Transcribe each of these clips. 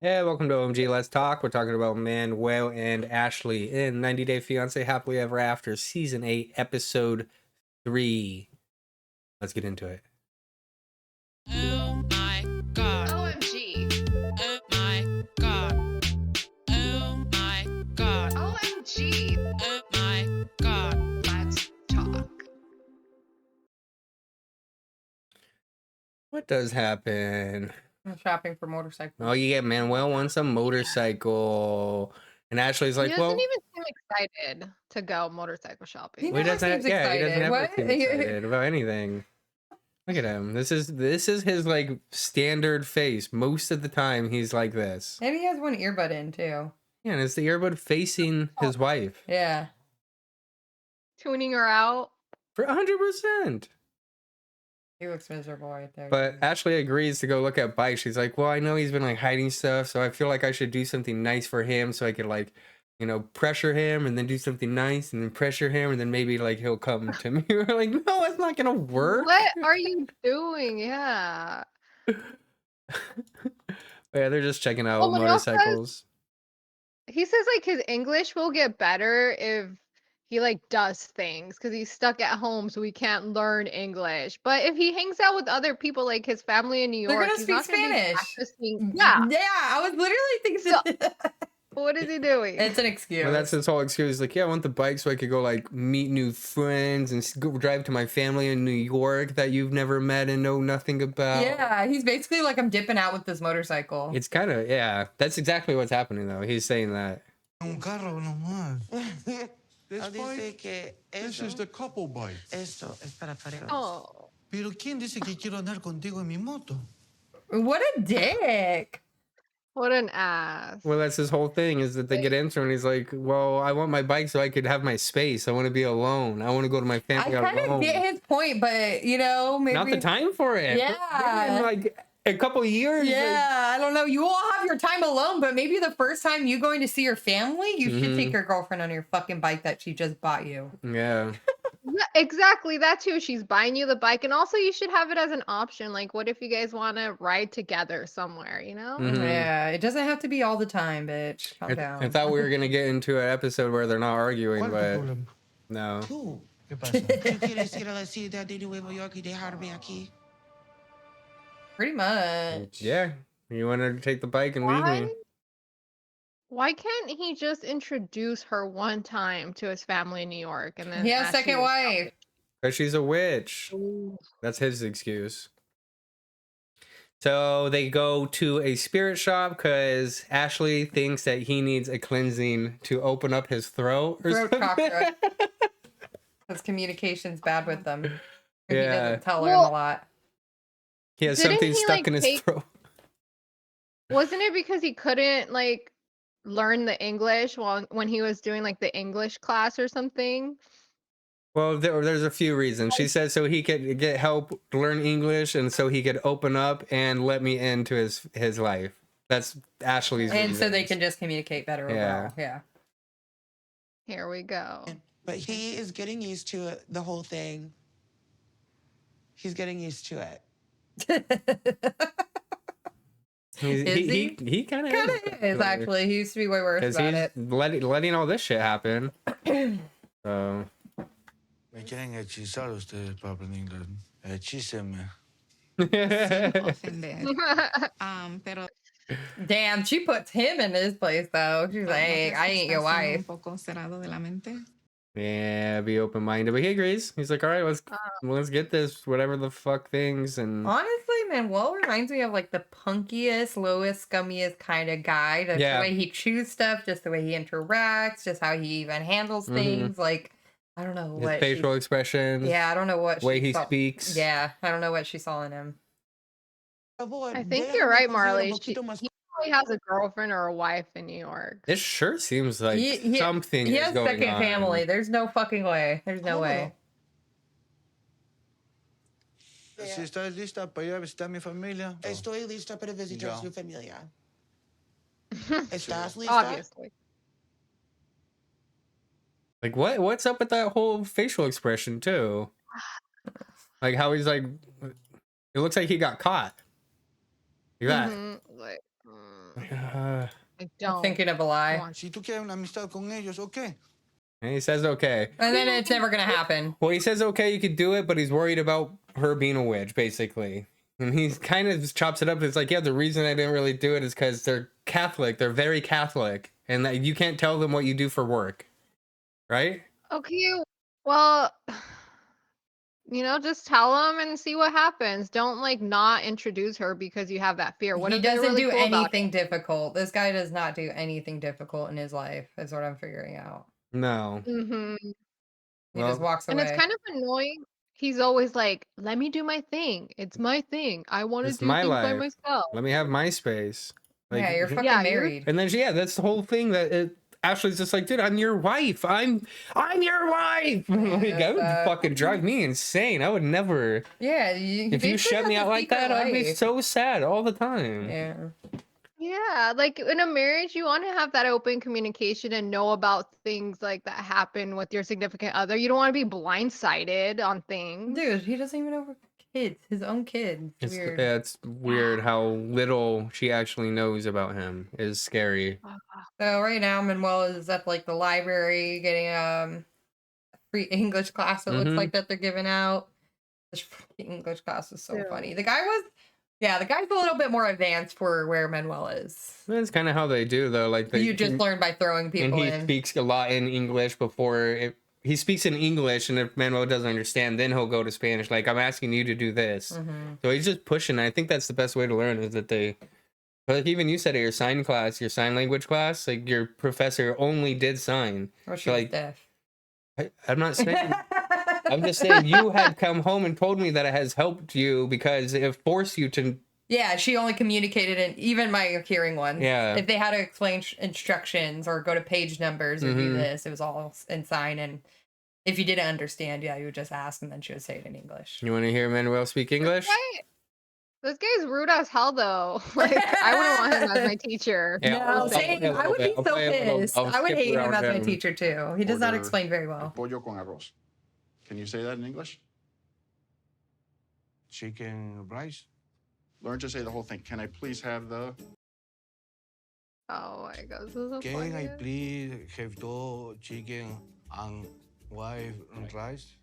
Hey, welcome to OMG Let's Talk. We're talking about Manuel and Ashley in 90 Day Fiancé Happily Ever After, Season 8, Episode 3. Let's get into it. Oh my god. OMG. Oh my god. Oh my god. OMG. Oh my god. Let's talk. What does happen? I'm shopping for motorcycles. Oh, yeah, Manuel wants a motorcycle. And Ashley's like, He doesn't well, even seem excited to go motorcycle shopping. He well, he never doesn't seems yeah, he doesn't excited. ever What? seem excited about anything. Look at him. This is his like standard face. Most of the time he's like this. And he has one earbud in too. Yeah, and it's the earbud facing his wife. Yeah. Tuning her out. For 100%. He looks miserable right there. But Ashley agrees to go look at bikes. She's like, well, I know he's been like hiding stuff, so I feel like I should do something nice for him so I could like, pressure him and then do something nice and then pressure him and then maybe like he'll come to me. We're like, no, it's not gonna work. What are you doing? Yeah. Yeah, they're just checking out Well, Manuel says- motorcycles. He says like his English will get better if he like does things because he's stuck at home, so he can't learn English. But if he hangs out with other people, like his family in New They're York, gonna he's speak not gonna be Spanish. practicing. Yeah. Yeah, I was literally thinking What is he doing? it's an excuse. Well, that's his whole excuse. He's like, yeah, I want the bike so I could go like meet new friends and go drive to my family in New York that you've never met and know nothing about. Yeah, he's basically like, I'm dipping out with this motorcycle. It's kind of, yeah, that's exactly what's happening though. He's saying that. Un carro nomás. This Dice bike, que this eso, is the couple bike. eso es para parejas. Oh. Pero ¿quién dice que quiero andar contigo en mi moto? What a dick. What an ass. Well, that's his whole thing is that they get into it and he's like, well, I want my bike so I could have my space. I want to be alone. I want to go to my I family kind of alone. get his point, but maybe Not the time for it. Yeah. Maybe in like a couple of years. Yeah, I don't know. You all have your time alone, but maybe the first time you going to see your family, you should take your girlfriend on your fucking bike that she just bought you. Yeah. Yeah, exactly. That too. She's buying you the bike, and also you should have it as an option. Like, what if you guys want to ride together somewhere? You know? Mhm. Yeah, it doesn't have to be all the time, bitch. Calm down. I thought we were gonna get into an episode where they're not arguing, ¿Cuál es tu but problema? no. Tú, ¿Qué pasa? tú quieres ir a la ciudad de Nueva York y dejarme aquí. Pretty much. Yeah. You wanted to take the bike and leave me. Why can't he just introduce her one time to his family in New York and then He has Ashley second will- wife. Because she's a witch. That's his excuse. So they go to a spirit shop because Ashley thinks that he needs a cleansing to open up his throat. Or Throat something. chakra. His communication's bad with them. He Yeah. doesn't tell him Well, a lot. He has Didn't something he, stuck like, in his take- throat. Wasn't it because he couldn't like learn the English when he was doing like the English class or something? Well, there's a few reasons. She said so he could get help learn English and so he could open up and let me into his life. That's Ashley's And so they reasons. can just communicate better Yeah. overall. Yeah. Here we go. But he is getting used to it, the whole thing. He's getting used to it. He kind of Kind of is, actually. He used to be way worse because about he's it. letting all this shit happen. So Me quieren hechizar ustedes para aprender inglés. Hechícenme. Pero Damn, she puts him in his place, though. She's like, hey, I ain't your wife. un poco cerrado de la mente. yeah, be open minded. But he agrees. He's like, all right, let's get this whatever the fuck things and Honestly, Manuel reminds me of like the punkiest, lowest, scummiest kind of guy. Just Yeah. the way he chews stuff, just the way he interacts, just how he even handles things. Like, I don't know his what. facial expressions. Yeah, I don't know what. way she he saw- speaks. Yeah, I don't know what she saw in him. I think you're right, Marley. He probably has a girlfriend or a wife in New York. It sure seems like He- something He is has going second on. family. There's no fucking way. There's no way. Si estás lista para ir a visitar a mi familia. Estoy lista para visitar Ya. su familia. ¿Estás lista? Obviously. Like what's up with that whole facial expression too? Like how he's like, it looks like he got caught. Like that. Mhm, like, don't. Thinking of a lie. want- Si tú quieres una amistad con ellos, okay. And he says okay. And then it's never gonna happen. Well, he says okay, you could do it, but he's worried about her being a witch, basically. And he kind of just chops it up. It's like, yeah, the reason I didn't really do it is because they're Catholic. They're very Catholic, and that you can't tell them what you do for work, right? Okay, well, just tell him and see what happens. Don't like not introduce her because you have that fear. What He if they're doesn't really do cool about anything difficult. This guy does not do anything difficult in his life, is what I'm figuring out. No. it? He just Well, walks away. And it's kind of annoying. He's always like, "Let me do my thing. It's my thing. I want to it's do my things by life. myself." Let me have my space. yeah, you're fucking Yeah, you're- married. And then that's the whole thing that Ashley's just like, dude, I'm your wife. I'm your wife. Like, that would fucking drive me insane. I would never. Yeah, If you basically shut have me a out like that, secret I'd be life. so sad all the time. Yeah. Yeah, like in a marriage, you want to have that open communication and know about things like that happen with your significant other. You don't want to be blindsided on things. Dude, he doesn't even know kids, his own kid. It's weird. It's weird how little she actually knows about him. Is scary. So right now Manuel is at like the library getting a free English class. It looks Mhm. like that they're giving out. This free English class is so Yeah. funny. The guy's a little bit more advanced for where Manuel is. That's kind of how they do, though. Like You just learn by throwing and people he in. speaks a lot in English he speaks in English, and if Manuel doesn't understand, then he'll go to Spanish. Like, I'm asking you to do this. Mhm. So he's just pushing. I think that's the best way to learn is that but like even you said at your sign class, your sign language class, like your professor only did sign. Or she's So, like, deaf. I'm not saying. I'm just saying you had come home and told me that it has helped you because it forced you to. Yeah, she only communicated in even my hearing ones. Yeah. If they had to explain instructions or go to page numbers or do Mhm. this, it was all in sign. And if you didn't understand, yeah, you would just ask and then she would say it in English. You want to hear Manuel speak English? This guy's rude as hell, though. Like, I wouldn't want him as my teacher. Yeah, No, same. play a I little would be bit. I'll so play a little- pissed. I'll I would skip hate him around as my him. teacher too. He does not Order explain very well. Pollo con arroz. Can you say that in English? Chicken rice. Learn to say the whole thing. Can I please have the? Oh my god, this is so Can I funny. please have two chicken and wife and rice?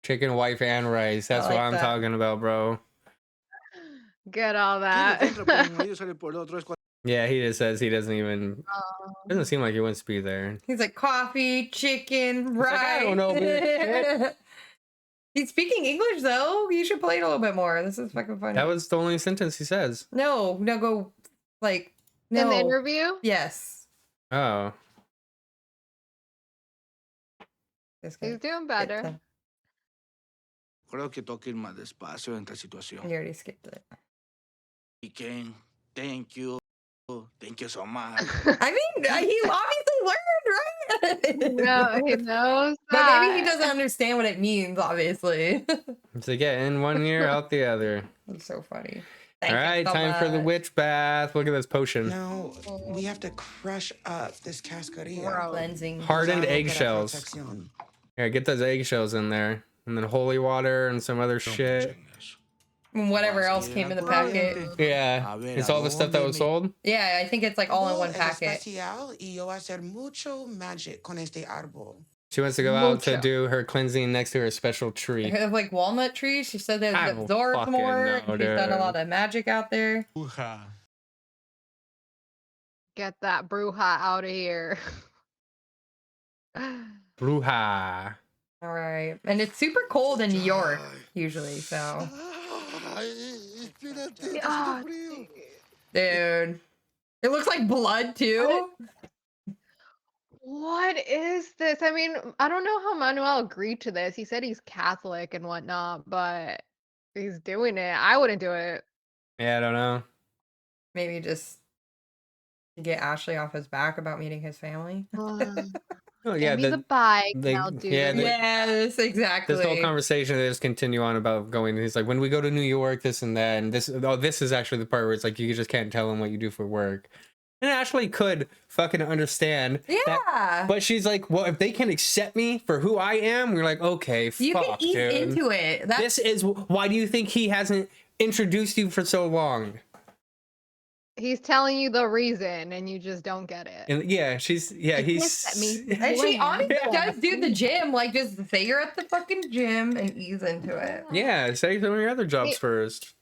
Chicken, wife, and rice. That's I what like I'm that. talking about, bro. Get all Tiene that. contra, pero mi marido sale por el otro. Es cuando- Yeah, he just says he doesn't even. Doesn't seem like he wants to be there. He's like coffee, chicken, rice. like, I don't know, but He's speaking English though. You should play it a little bit more. This is fucking funny. That was the only sentence he says. no, go like no. In the interview? Yes. Oh, This guy. He's doing better. Creo que tengo que ir más despacio en esta situación. You already skipped it. Chicken, thank you. Thank you so much. I mean, he obviously learned, right? No, he knows But that. maybe he doesn't understand what it means, obviously. it's like, yeah, in one ear, out the other. That's so funny. All Thank you right, so time for the much. witch bath. Look at this potion. No, we have to crush up this cascarilla. Cleansing. Hardened Usarlo para eggshells. protección. Yeah, get those eggshells in there. And then holy water and some other shit. Whatever else came in the packet. Yeah. It's all the stuff that was sold? Yeah, I think it's like all in one Es packet. especial y yo voy a hacer mucho magic con este árbol. She wants to go out to Mucho. do her cleansing next to her special tree. They have like walnut trees. She said that I it don't absorbs fucking more. know, She's done a dude. lot of magic out there. Bruja. Get that bruja out of here. Bruja. All right. And it's super cold in New York, usually. So, Ah, dude, it looks like blood too. what is this? I mean, I don't know how Manuel agreed to this. He said he's Catholic and whatnot, but he's doing it. I wouldn't do it. Yeah, I don't know. Maybe just to get Ashley off his back about meeting his family. Oh, Yeah, yeah, Give me the bike. they- I'll do yeah, it. they- Yes, exactly. this whole conversation they just continue on about going. He's like, when we go to New York, this and that, and this. Oh, this is actually the part where it's like you just can't tell him what you do for work. And Ashley could fucking understand. Yeah. That, but she's like, well, if they can accept me for who I am, we're like, okay, You fuck, can ease dude. into it. That's This is why do you think he hasn't introduced you for so long? He's telling you the reason, and you just don't get it. And yeah, Yes, that means he's And she honestly Yeah. does do the gym. Like, just say you're at the fucking gym and ease into it. yeah. Say some of your other jobs It- first.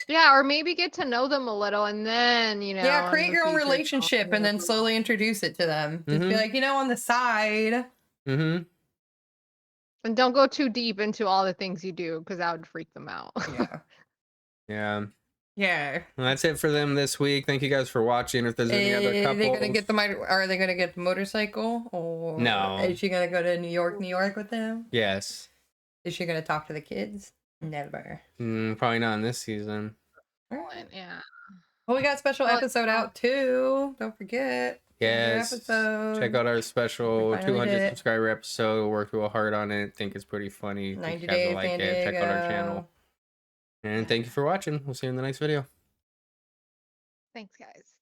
Yeah, or maybe get to know them a little, and then Yeah, in create the your own future, tell relationship and then them. slowly introduce it to them. Just be Mhm. like, on the side. Mm-hmm. And don't go too deep into all the things you do, because that would freak them out. Yeah. Yeah. Yeah. Well, that's it for them this week. Thank you guys for watching. If there's any other Are couples, they gonna get are they gonna get the motorcycle? Or No. is she gonna go to New York with them? yes. Is she gonna talk to the kids? Never. Probably not in this season. Yeah. Well, we got a special Well, episode out too. Don't forget. Another Yes. episode. Check out our special We finally 200 did it. subscriber episode. We'll work real hard on it. Think it's pretty funny. Think 90 you guys will days, like San it. Check out our Diego. channel. And thank you for watching. We'll see you in the next video. Thanks, guys.